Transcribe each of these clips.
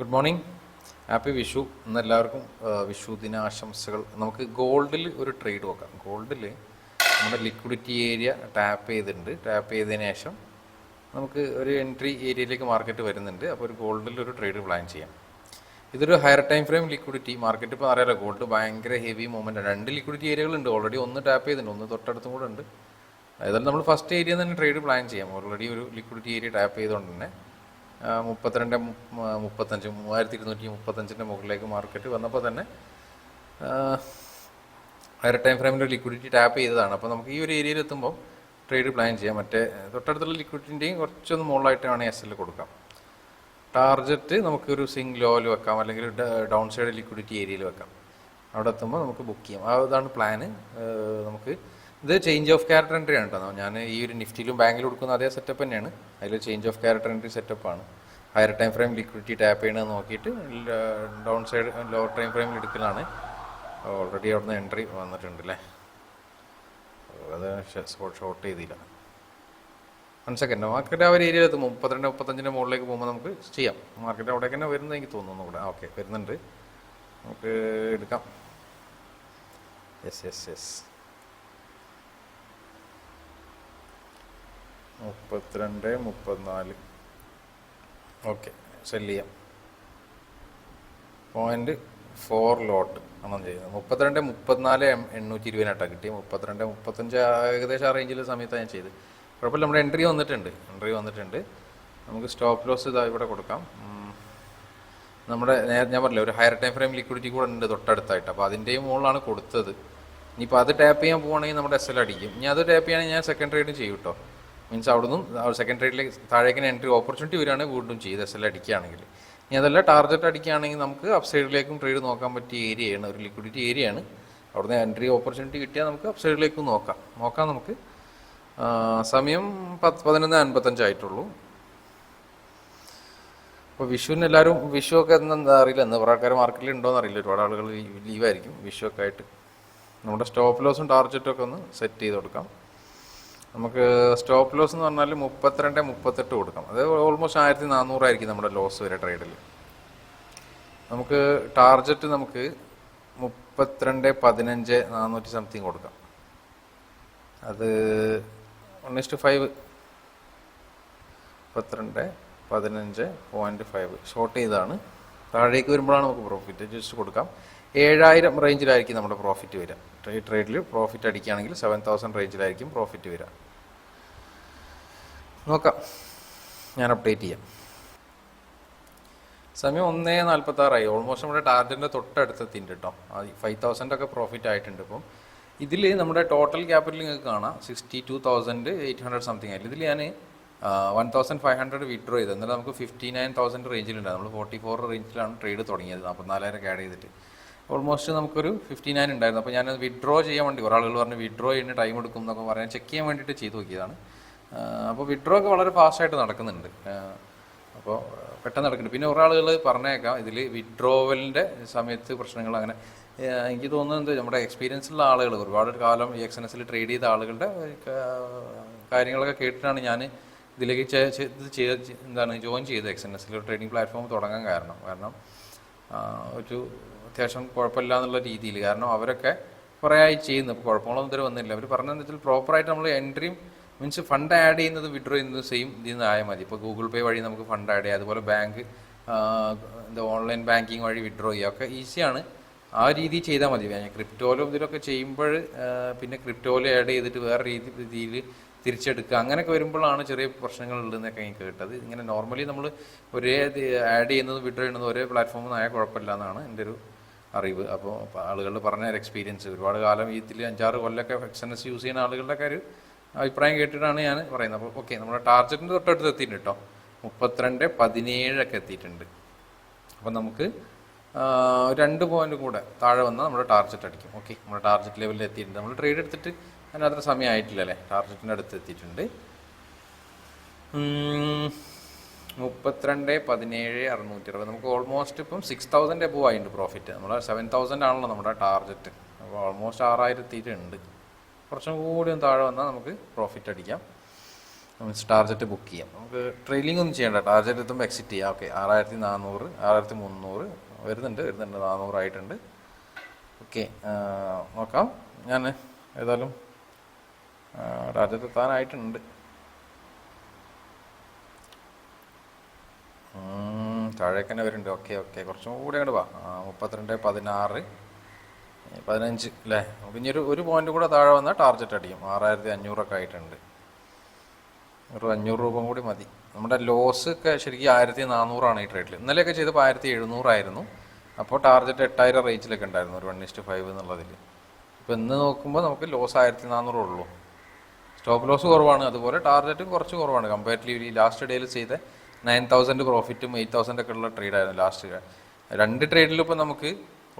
Good morning, happy Vishu. ഇന്ന് എല്ലാവർക്കും വിഷു ദിനാശംസകൾ. നമുക്ക് ഗോൾഡിൽ ഒരു ട്രേഡ് നോക്കാം. ഗോൾഡിൽ നമ്മുടെ ലിക്വിഡിറ്റി ഏരിയ ടാപ്പ് ചെയ്തിട്ടുണ്ട്. ടാപ്പ് ചെയ്തതിന് ശേഷം നമുക്ക് ഒരു എൻട്രി ഏരിയയിലേക്ക് മാർക്കറ്റ് വരുന്നുണ്ട്. അപ്പോൾ ഒരു ഗോൾഡിൽ ഒരു ട്രേഡ് പ്ലാൻ ചെയ്യാം. ഇതൊരു higher time frame liquidity market. ഇപ്പോൾ അറിയാലോ, ഗോൾഡ് ഭയങ്കര ഹെവി മൂവ്മെൻറ്റ്. രണ്ട് ലിക്വിഡിറ്റി ഏരിയകളുണ്ട്. ഓൾറെഡി ഒന്ന് ടാപ്പ് ചെയ്തിട്ടുണ്ട്, ഒന്ന് തൊട്ടടുത്തും കൂടെ ഉണ്ട്. ഏതായാലും നമ്മൾ ഫസ്റ്റ് ഏരിയ തന്നെ ട്രേഡ് പ്ലാൻ ചെയ്യാം. ഓൾറെഡി ഒരു ലിക്വിഡിറ്റി ഏരിയ ടാപ്പ് ചെയ്തുകൊണ്ട് തന്നെ 32, 35, 3235 മുകളിലേക്ക് മാർക്കറ്റ് വന്നപ്പോൾ തന്നെ ഹയർ ടൈം ഫ്രെയിമിൻ്റെ ലിക്വിഡിറ്റി ടാപ്പ് ചെയ്തതാണ്. അപ്പോൾ നമുക്ക് ഈ ഒരു ഏരിയയിൽ എത്തുമ്പോൾ ട്രേഡ് പ്ലാൻ ചെയ്യാം. മറ്റേ തൊട്ടടുത്തുള്ള ലിക്വിഡിറ്റിൻ്റെയും കുറച്ചൊന്ന് മുകളിലായിട്ട് വേണമെങ്കിൽ എസ് കൊടുക്കാം. ടാർജറ്റ് നമുക്കൊരു സിംഗ് ലോയിൽ വെക്കാം, അല്ലെങ്കിൽ ഡൗൺ സൈഡ് ലിക്വിഡിറ്റി ഏരിയയിൽ വെക്കാം. അവിടെ എത്തുമ്പോൾ നമുക്ക് ബുക്ക് ചെയ്യാം. അതാണ് പ്ലാന്. നമുക്ക് ഇത് ചേഞ്ച് ഓഫ് ക്യാരക്ടർ എൻട്രി ആണ് കേട്ടോ. ഞാൻ ഈ ഒരു നിഫ്റ്റിയിലും ബാങ്കിലും കൊടുക്കുന്ന അതേ സെറ്റപ്പ് തന്നെയാണ്. അതിൽ ചേഞ്ച് ഓഫ് ക്യാരക്ടർ എൻട്രി സെറ്റപ്പാണ്. Higher time frame liquidity tap ചെയ്യണമെന്ന് നോക്കിയിട്ട് ഡൗൺ സൈഡ് ലോവർ ടൈം ഫ്രെയിമിൽ എടുക്കലാണ്. ഓൾറെഡി അവിടുന്ന് എൻട്രി വന്നിട്ടുണ്ട് അല്ലേ. അത് ഷോർട്ട് ചെയ്തില്ല. 1 സെക്കൻഡ്. മാർക്കറ്റ് ആ ഒരു ഏരിയയിൽ എത്തും. 32, 35 മുകളിലേക്ക് പോകുമ്പോൾ നമുക്ക് ചെയ്യാം. മാർക്കറ്റ് അവിടേക്ക് തന്നെ വരുന്നത് എനിക്ക് തോന്നുന്നു. കൂടെ ഓക്കെ വരുന്നുണ്ട്, നമുക്ക് എടുക്കാം. യെസ് 32, 34. ഓക്കെ, സെല് ചെയ്യാം. 0.4 ലോട്ട് ആണ് ചെയ്യുന്നത്. 32, 34, 820 കിട്ടി. 32, 35 ഏകദേശം ആ റേഞ്ചിൽ സമയത്താണ് ഞാൻ ചെയ്ത്. കുഴപ്പമില്ല, നമ്മുടെ എൻട്രി വന്നിട്ടുണ്ട്. നമുക്ക് സ്റ്റോപ്പ് ലോസ് ഇതാ ഇവിടെ കൊടുക്കാം. നമ്മുടെ ഞാൻ പറഞ്ഞില്ല, ഒരു ഹയർ ടൈം ഫ്രെയിം ലിക്വിഡിറ്റി കൂടെ ഉണ്ട് തൊട്ടടുത്തായിട്ട്. അപ്പോൾ അതിൻ്റെയും മുകളിലാണ് കൊടുത്തത്. ഇനിയിപ്പോൾ അത് ടാപ്പ് ചെയ്യാൻ പോകുകയാണെങ്കിൽ നമ്മുടെ SL അടിക്കും. ഇനി അത് ടാപ്പ് ചെയ്യുകയാണെങ്കിൽ ഞാൻ സെക്കൻഡ് ട്രേഡും ചെയ്യും കേട്ടോ. മീൻസ് അവിടുന്ന് സെക്കൻഡ് ട്രേഡിലേക്ക് താഴേക്കിന് എൻട്രി ഓപ്പർച്യൂണിറ്റി വരികയാണെങ്കിൽ വീണ്ടും ചെയ്ത് SL അടിക്കുകയാണെങ്കിൽ. ഇനി അതല്ല ടാർഗറ്റ് അടിക്കുകയാണെങ്കിൽ നമുക്ക് അപ്പ് സൈഡിലേക്കും ട്രേഡ് നോക്കാൻ പറ്റിയ ഏരിയയാണ്, ഒരു ലിക്വിഡിറ്റി ഏരിയയാണ്. അവിടുന്ന് എൻട്രി ഓപ്പർച്യൂണിറ്റി കിട്ടിയാൽ നമുക്ക് അപ്പ് സൈഡിലേക്കും നോക്കാം. നമുക്ക് സമയം 11:55 ആയിട്ടുള്ളൂ. അപ്പോൾ വിഷുവിന് എല്ലാവരും വിഷുവൊക്കെ എന്താ അറിയില്ല, എന്ന് കുറേ ആൾക്കാർ മാർക്കറ്റിൽ ഉണ്ടോയെന്ന് അറിയില്ല. ഒരുപാട് ആളുകൾ ലീവായിരിക്കും വിഷുവൊക്കെ ആയിട്ട്. നമ്മുടെ സ്റ്റോപ്പ് ലോസും ടാർജറ്റും ഒക്കെ ഒന്ന് സെറ്റ് ചെയ്ത് കൊടുക്കാം. നമുക്ക് സ്റ്റോപ്പ് ലോസ് എന്ന് പറഞ്ഞാൽ 32, 38 കൊടുക്കാം. അത് ഓൾമോസ്റ്റ് 1400 ആയിരിക്കും നമ്മുടെ ലോസ് വരെ ട്രേഡിൽ. നമുക്ക് ടാർജറ്റ് നമുക്ക് 32, 15, 400 സംതിങ് കൊടുക്കാം. അത് 1:5. 32, 15, 0.5 ഷോർട്ട് ചെയ്താണ്. താഴേക്ക് വരുമ്പോഴാണ് നമുക്ക് പ്രോഫിറ്റ് ജസ്റ്റ് കൊടുക്കാം. 7000 റേഞ്ചിലായിരിക്കും നമ്മുടെ പ്രോഫിറ്റ് വരിക. ട്രേഡിൽ പ്രോഫിറ്റ് അടിക്കുകയാണെങ്കിൽ 7000 റേഞ്ചിലായിരിക്കും പ്രോഫിറ്റ് വരിക. നോക്കാം, ഞാൻ അപ്ഡേറ്റ് ചെയ്യാം. സമയം 1:46 ഓൾമോസ്റ്റ് നമ്മുടെ ടാർഗറ്റിൻ്റെ തൊട്ടടുത്തെത്തിണ്ട് കേട്ടോ. 5000 ഒക്കെ പ്രോഫിറ്റ് ആയിട്ടുണ്ട്. ഇപ്പം ഇതിൽ നമ്മുടെ ടോട്ടൽ ക്യാപിറ്റൽ നിങ്ങൾക്ക് കാണാം 62,800 സംതിങ് ആയിട്ട്. ഇതിൽ ഞാൻ 1,500 വിഡ്രോ ചെയ്തത്. എന്നാലും നമുക്ക് 59,000 റേഞ്ചിലുണ്ടായിരുന്നു. നമ്മൾ 44 റേഞ്ചിലാണ് ട്രേഡ് തുടങ്ങിയത്. 44,000 ആഡ് ചെയ്തിട്ട് ഓൾമോസ്റ്റ് നമുക്കൊരു 59 ഉണ്ടായിരുന്നു. അപ്പോൾ ഞാൻ വിഡ്രോ ചെയ്യാൻ വേണ്ടി ഒരാളുകൾ പറഞ്ഞ് വിഡ്രോ ചെയ്യുന്ന ടൈം എടുക്കും എന്നൊക്കെ പറയാൻ ചെക്ക് ചെയ്യാൻ വേണ്ടിയിട്ട് ചെയ്ത് നോക്കിയതാണ്. അപ്പോൾ വിഡ്രോ ഒക്കെ വളരെ ഫാസ്റ്റായിട്ട് നടക്കുന്നുണ്ട്. അപ്പോൾ പെട്ടെന്ന് നടക്കുന്നുണ്ട്. പിന്നെ ഒരാളുകൾ പറഞ്ഞേക്കാം ഇതിൽ വിഡ്രോവലിൻ്റെ സമയത്ത് പ്രശ്നങ്ങൾ അങ്ങനെ. എനിക്ക് തോന്നുന്നത് നമ്മുടെ എക്സ്പീരിയൻസുള്ള ആളുകൾ, ഒരുപാട് കാലം ഈ XNSൽ ട്രേഡ് ചെയ്ത ആളുകളുടെ കാര്യങ്ങളൊക്കെ കേട്ടിട്ടാണ് ഞാൻ ഇതിലേക്ക് ജോയിൻ ചെയ്ത് XNSൽ ഒരു ട്രേഡിംഗ് പ്ലാറ്റ്ഫോം തുടങ്ങാൻ കാരണം ഒരു അത്യാവശ്യം കുഴപ്പമില്ല എന്നുള്ള രീതിയിൽ. കാരണം അവരൊക്കെ കുറേ ആയി ചെയ്യുന്നു. ഇപ്പോൾ കുഴപ്പങ്ങളൊന്നും ഇതുവരെ വന്നില്ല. അവർ പറഞ്ഞതെന്ന് വെച്ചാൽ പ്രോപ്പറായിട്ട് നമ്മൾ എൻട്രിയും മീൻസ് ഫണ്ട് ആഡ് ചെയ്യുന്നത് വിഡ്രോ ചെയ്യുന്നത് സെയിം ഇതിൽ നിന്ന് ആയാൽ മതി. ഇപ്പോൾ ഗൂഗിൾ പേ വഴി നമുക്ക് ഫണ്ട് ആഡ് ചെയ്യാം. അതുപോലെ ബാങ്ക് ഓൺലൈൻ ബാങ്കിങ് വഴി വിഡ്രോ ചെയ്യുക ഒക്കെ ഈസിയാണ്. ആ രീതി ചെയ്താൽ മതി. ക്രിപ്റ്റോയിലും ഇതിലൊക്കെ ചെയ്യുമ്പോൾ പിന്നെ ക്രിപ്റ്റോയിൽ ആഡ് ചെയ്തിട്ട് വേറെ രീതിയിൽ തിരിച്ചെടുക്കുക അങ്ങനെയൊക്കെ വരുമ്പോഴാണ് ചെറിയ പ്രശ്നങ്ങളുള്ളതെന്നൊക്കെ എനിക്ക് കേട്ടത്. ഇങ്ങനെ നോർമലി നമ്മൾ ഒരേ ആഡ് ചെയ്യുന്നതും വിഡ്രോ ചെയ്യുന്നതും ഒരേ പ്ലാറ്റ്ഫോമിൽ നിന്നായാൽ കുഴപ്പമില്ല എന്നാണ് എൻ്റെ ഒരു അറിവ്. അപ്പോൾ ആളുകൾ പറഞ്ഞ ഒരു എക്സ്പീരിയൻസ്, ഒരുപാട് കാലം ഇതിൽ 5-6 കൊല്ലമൊക്കെ XNS യൂസ് ചെയ്യുന്ന ആളുകളുടെ ഒരു അഭിപ്രായം കേട്ടിട്ടാണ് ഞാൻ പറയുന്നത്. അപ്പോൾ ഓക്കെ, നമ്മുടെ ടാർജറ്റിൻ്റെ തൊട്ടടുത്ത് എത്തിയിട്ടുണ്ട് കേട്ടോ. 32, 17 ഒക്കെ എത്തിയിട്ടുണ്ട്. അപ്പം നമുക്ക് 2 പോയിന്റ് കൂടെ താഴെ വന്നാൽ നമ്മുടെ ടാർജറ്റ് അടിക്കും. ഓക്കെ, നമ്മുടെ ടാർജറ്റ് ലെവലിൽ എത്തിയിട്ടുണ്ട്. നമ്മൾ ട്രേഡ് എടുത്തിട്ട് അതിനത്ര സമയമായിട്ടില്ല അല്ലേ. ടാർജറ്റിൻ്റെ അടുത്ത് എത്തിയിട്ടുണ്ട്. 32, 17, 620. നമുക്ക് ഓൾമോസ്റ്റ് ഇപ്പം 6,000 എബോവ് ആയിട്ടുണ്ട് പ്രോഫിറ്റ്. നമ്മൾ 7,000 ആണല്ലോ നമ്മുടെ ടാർജറ്റ്. അപ്പോൾ ഓൾമോസ്റ്റ് 6,000 എത്തിയിട്ടുണ്ട്. കുറച്ചും കൂടി ഒന്ന് താഴെ വന്നാൽ നമുക്ക് പ്രോഫിറ്റ് അടിക്കാം. മീൻസ് ടാർജറ്റ് ബുക്ക് ചെയ്യാം. നമുക്ക് ട്രെയിലിംഗ് ഒന്നും ചെയ്യേണ്ട, ടാർജറ്റ് എത്തുമ്പോൾ എക്സിറ്റ് ചെയ്യാം. ഓക്കെ, 6400, 6300 വരുന്നുണ്ട് 400 ആയിട്ടുണ്ട്. ഓക്കെ, നോക്കാം. ഞാൻ ഏതായാലും ടാർജറ്റ് എത്താനായിട്ടുണ്ട്. താഴേക്ക് തന്നെ വരുന്നുണ്ട്. ഓക്കെ ഓക്കെ, കുറച്ചും കൂടി അങ്ങോട്ട് വാ. 32, 16, 15 അല്ലേ. നമുക്ക് ഇനി ഒരു പോയിന്റ് കൂടെ താഴെ വന്നാൽ ടാർജറ്റ് അടിക്കും. 6500 ആയിട്ടുണ്ട്. ഒരു 500 രൂപ കൂടി മതി. നമ്മുടെ ലോസ് ഒക്കെ ശരിക്കും 1400 ഈ ട്രേഡിൽ. ഇന്നലെയൊക്കെ ചെയ്തപ്പോൾ 1700 ആയിരുന്നു. അപ്പോൾ ടാർജറ്റ് 8000 റേഞ്ചിലൊക്കെ ഉണ്ടായിരുന്നു, ഒരു 1:5 എന്നുള്ളതിൽ. ഇപ്പോൾ ഇന്ന് നോക്കുമ്പോൾ നമുക്ക് ലോസ് 1400 ഉള്ളൂ. സ്റ്റോപ്പ് ലോസ് കുറവാണ്, അതുപോലെ ടാർജറ്റും കുറച്ച് കുറവാണ് കമ്പാരിറ്റീവ്ലി. ലാസ്റ്റ് ഡേയിൽ ചെയ്ത 9000 പ്രോഫിറ്റും 8000 ഒക്കെ ഉള്ള ട്രേഡായിരുന്നു ലാസ്റ്റ്. 2 ട്രേഡിലും ഇപ്പോൾ നമുക്ക്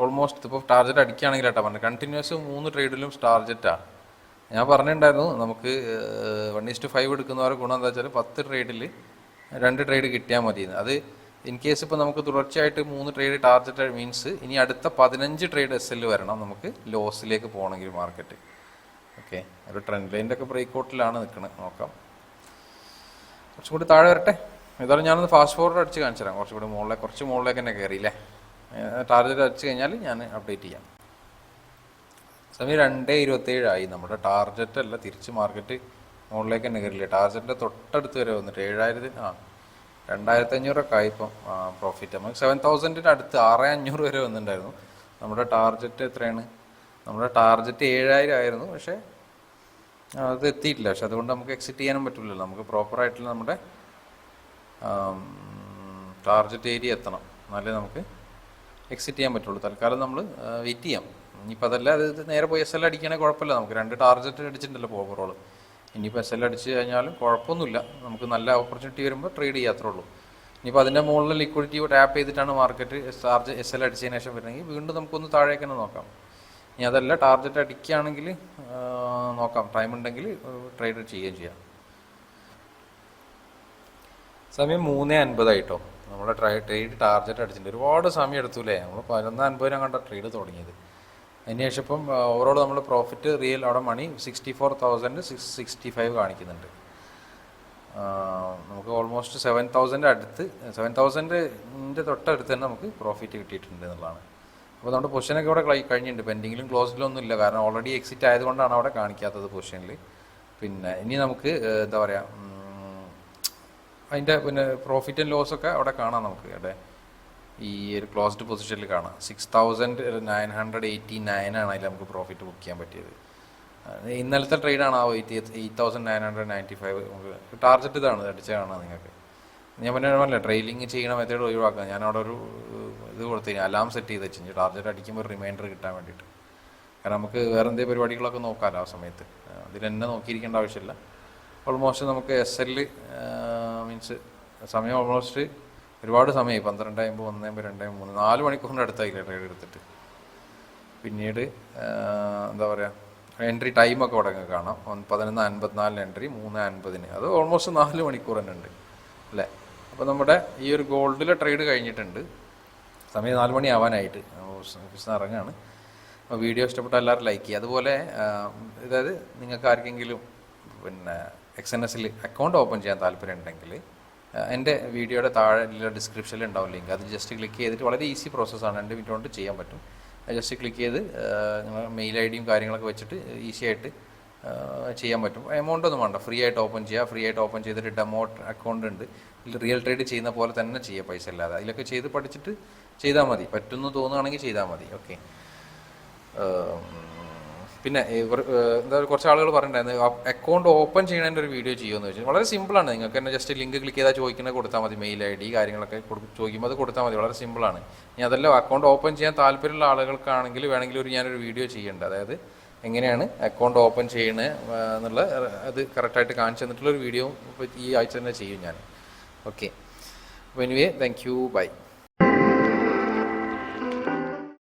ഓൾമോസ്റ്റ് ഇപ്പോൾ ടാർജറ്റ് അടിക്കുകയാണെങ്കിൽ കേട്ടോ പറഞ്ഞത്, കണ്ടിന്യൂസ് 3 ട്രേഡിലും ടാർജറ്റാണ്. ഞാൻ പറഞ്ഞിട്ടുണ്ടായിരുന്നു നമുക്ക് 1:5 എടുക്കുന്നവരെ ഗുണം എന്താ വെച്ചാൽ 10 ട്രേഡിൽ 2 ട്രേഡ് കിട്ടിയാൽ മതി. അത് ഇൻ കേസ് ഇപ്പോൾ നമുക്ക് തുടർച്ചയായിട്ട് 3 ട്രേഡ് ടാർജറ്റ് മീൻസ് ഇനി അടുത്ത 15 ട്രേഡ് SL വരണം നമുക്ക് ലോസിലേക്ക് പോകണമെങ്കിൽ മാർക്കറ്റ്. ഓക്കെ, ഒരു ട്രെൻഡ് ലൈൻ്റെ ഒക്കെ ബ്രേക്ക് ഔട്ടിലാണ് നിൽക്കുന്നത്. നോക്കാം, കുറച്ചും കൂടി താഴെ വരട്ടെ. ഏതായാലും ഞാനൊന്ന് ഫാസ്റ്റ് ഫോർവേഡ് അടിച്ച് കാണിച്ചു തരാം. കുറച്ചുകൂടി കുറച്ച് മുകളിലേക്ക് തന്നെ കയറിയില്ലേ. ടാർജറ്റ് അടിച്ച് കഴിഞ്ഞാൽ ഞാൻ അപ്ഡേറ്റ് ചെയ്യാം. സമയം 2:27 ആയി. നമ്മുടെ ടാർജറ്റ് അല്ല, തിരിച്ച് മാർക്കറ്റ് മുകളിലേക്ക് തന്നെ കയറില്ല. ടാർജറ്റിൻ്റെ തൊട്ടടുത്ത് വരെ വന്നിട്ട് 2500 ആയി ഇപ്പം പ്രോഫിറ്റ്. നമുക്ക് 7000 അടുത്ത് 6500 വരെ വന്നിട്ടുണ്ടായിരുന്നു. നമ്മുടെ ടാർജറ്റ് എത്രയാണ്? നമ്മുടെ ടാർജറ്റ് 7000 ആയിരുന്നു, പക്ഷേ അത് എത്തിയിട്ടില്ല. പക്ഷെ അതുകൊണ്ട് നമുക്ക് എക്സിറ്റ് ചെയ്യാനും പറ്റില്ലല്ലോ. നമുക്ക് പ്രോപ്പറായിട്ടുള്ള നമ്മുടെ ടാർജറ്റ് ഏരിയ എത്തണം, എന്നാലേ നമുക്ക് എക്സിറ്റ് ചെയ്യാൻ പറ്റുള്ളൂ. തൽക്കാലം നമ്മൾ വെയിറ്റ് ചെയ്യാം. ഇനിയിപ്പോൾ അതല്ല, അത് നേരെ പോയി SL അടിക്കുകയാണെങ്കിൽ കുഴപ്പമില്ല. നമുക്ക് 2 ടാർജറ്റ് അടിച്ചിട്ടുണ്ടല്ലോ ഓവറോൾ. ഇനിയിപ്പോൾ SL അടിച്ച് കഴിഞ്ഞാലും കുഴപ്പമൊന്നുമില്ല. നമുക്ക് നല്ല ഓപ്പർച്യൂണിറ്റി വരുമ്പോൾ ട്രേഡ് ചെയ്യാത്രേ ഉള്ളൂ. ഇനിയിപ്പോൾ അതിൻ്റെ മുകളിൽ ലിക്വിഡിറ്റി ടാപ്പ് ചെയ്തിട്ടാണ് മാർക്കറ്റ് SL അടിച്ചതിന് ശേഷം വരുന്നെങ്കിൽ വീണ്ടും നമുക്കൊന്ന് താഴേക്ക് തന്നെ നോക്കാം. ഇനി അതല്ല, ടാർജറ്റ് അടിക്കുകയാണെങ്കിൽ നോക്കാം, ടൈം ഉണ്ടെങ്കിൽ ട്രേഡ് ചെയ്യുകയും ചെയ്യാം. സമയം 3:50 ആയിട്ടോ. നമ്മുടെ ട്രേഡ് ടാർജറ്റ് അടിച്ചിട്ടുണ്ട്. ഒരുപാട് സമയം എടുത്തു അല്ലേ. നമ്മൾ 11:50 കണ്ട ട്രേഡ് തുടങ്ങിയത്. അതിനുശേഷം ഇപ്പം ഓവറോൾ നമ്മൾ പ്രോഫിറ്റ് റിയൽ അവിടെ മണി 64,665 കാണിക്കുന്നുണ്ട്. നമുക്ക് ഓൾമോസ്റ്റ് 7,000 അടുത്ത്, 7,000ൻ്റെ തൊട്ടടുത്ത് തന്നെ നമുക്ക് പ്രോഫിറ്റ് കിട്ടിയിട്ടുണ്ട് എന്നുള്ളതാണ്. അപ്പോൾ നമ്മുടെ പൊസിഷനൊക്കെ ഇവിടെ കഴിഞ്ഞിട്ടുണ്ട്. പെൻഡിങ്ങിലും ക്ലോസിലും ഒന്നും ഇല്ല, കാരണം ഓൾറെഡി എക്സിറ്റ് ആയതുകൊണ്ടാണ് അവിടെ കാണിക്കാത്തത് പൊസിഷനിൽ. പിന്നെ ഇനി നമുക്ക് എന്താ പറയുക, അതിൻ്റെ പിന്നെ പ്രോഫിറ്റ് ആൻഡ് ലോസ് ഒക്കെ അവിടെ കാണാം. നമുക്ക് ഇവിടെ ഈ ഒരു ക്ലോസ്ഡ് പൊസിഷനിൽ കാണാം. 6,989 ആണ് അതിൽ നമുക്ക് പ്രോഫിറ്റ് ബുക്ക് ചെയ്യാൻ പറ്റിയത്. ഇന്നലത്തെ ട്രേഡാണ് ആ 8,995. നമുക്ക് ടാർജറ്റ് ഇതാണ് അടിച്ച കാണാം നിങ്ങൾക്ക്. ഞാൻ പറഞ്ഞ ട്രെയിലിംഗ് ചെയ്യണ മെത്തേഡ് ഒഴിവാക്കാം. ഞാനവിടെ ഒരു ഇത് കൊടുത്തു, അലാം സെറ്റ് ചെയ്ത് വെച്ചു ടാർജറ്റ് അടിക്കുമ്പോൾ റിമൈൻഡർ കിട്ടാൻ വേണ്ടിയിട്ട്. കാരണം നമുക്ക് വേറെ എന്തെങ്കിലും പരിപാടികളൊക്കെ നോക്കാമല്ലോ ആ സമയത്ത്. അതിൽ തന്നെ നോക്കിയിരിക്കേണ്ട ആവശ്യമില്ല. ഓൾമോസ്റ്റ് നമുക്ക് SL മീൻസ് സമയം ഓൾമോസ്റ്റ് ഒരുപാട് സമയമായി. 12:50, 1:50, 2:03, 4 മണിക്കൂറിൻ്റെ അടുത്തായില്ലേ ട്രേഡ് എടുത്തിട്ട്. പിന്നീട് എന്താ പറയുക, എൻട്രി ടൈമൊക്കെ അവിടെ കാണാം. 11:54 എൻട്രി, 3:50. അത് ഓൾമോസ്റ്റ് 4 മണിക്കൂർ തന്നെ ഉണ്ട് അല്ലേ. അപ്പോൾ നമ്മുടെ ഈ ഒരു ഗോൾഡിലെ ട്രേഡ് കഴിഞ്ഞിട്ടുണ്ട്. സമയം 4 മണി ആവാനായിട്ട് ഓഫീസിൽ നിന്ന് ഇറങ്ങാണ്. അപ്പോൾ വീഡിയോ ഇഷ്ടപ്പെട്ട എല്ലാവരും ലൈക്ക് ചെയ്യുക. അതുപോലെ അതായത് നിങ്ങൾക്ക് ആർക്കെങ്കിലും പിന്നെ XNSൽ അക്കൗണ്ട് ഓപ്പൺ ചെയ്യാൻ താല്പര്യം ഉണ്ടെങ്കിൽ എൻ്റെ വീഡിയോയുടെ താഴെ ഡിസ്ക്രിപ്ഷനിൽ ഉണ്ടാവും ലിങ്ക്. അത് ജസ്റ്റ് ക്ലിക്ക് ചെയ്തിട്ട് വളരെ ഈസി പ്രോസസ്സാണ്, 2 മിനിറ്റ് കൊണ്ട് ചെയ്യാൻ പറ്റും. ജസ്റ്റ് ക്ലിക്ക് ചെയ്ത് നിങ്ങൾ മെയിൽ ID കാര്യങ്ങളൊക്കെ വെച്ചിട്ട് ഈസി ആയിട്ട് ചെയ്യാൻ പറ്റും. എമൗണ്ട് ഒന്നും വേണ്ട, ഫ്രീ ആയിട്ട് ഓപ്പൺ ചെയ്യുക. ഫ്രീ ആയിട്ട് ഓപ്പൺ ചെയ്തിട്ട് ഡെമോ അക്കൗണ്ട് ഉണ്ട്, റിയൽ ട്രേഡ് ചെയ്യുന്ന പോലെ തന്നെ ചെയ്യുക, പൈസ ഇല്ലാതെ. അതിലൊക്കെ ചെയ്ത് പഠിച്ചിട്ട് ചെയ്താൽ മതി. പറ്റുമെന്ന് തോന്നുകയാണെങ്കിൽ ചെയ്താൽ മതി. ഓക്കെ. പിന്നെ എന്താ കുറച്ച് ആളുകൾ പറഞ്ഞിട്ടുണ്ടായിരുന്നു അക്കൗണ്ട് ഓപ്പൺ ചെയ്യണതിൻ്റെ ഒരു വീഡിയോ ചെയ്യുമെന്ന് വെച്ചാൽ വളരെ സിമ്പിളാണ്. നിങ്ങൾക്ക് തന്നെ ജസ്റ്റ് ലിങ്ക് ക്ലിക്ക് ചെയ്താൽ ചോദിക്കുന്നത് കൊടുത്താൽ മതി. മെയിൽ ID കാര്യങ്ങളൊക്കെ ചോദിക്കുമ്പോൾ അത് കൊടുത്താൽ മതി. വളരെ സിമ്പിളാണ്. ഇനി അതല്ല, അക്കൗണ്ട് ഓപ്പൺ ചെയ്യാൻ താല്പര്യമുള്ള ആളുകൾക്കാണെങ്കിൽ വേണമെങ്കിൽ ഞാനൊരു വീഡിയോ ചെയ്യേണ്ടത്, അതായത് എങ്ങനെയാണ് അക്കൗണ്ട് ഓപ്പൺ ചെയ്യണത് എന്നുള്ള അത് കറക്റ്റായിട്ട് കാണിച്ചു തന്നിട്ടുള്ളൊരു വീഡിയോ ഈ ആഴ്ച തന്നെ ചെയ്യും ഞാൻ. ഓക്കെ. അപ്പോൾ എനിവേ, താങ്ക് യു, ബൈ.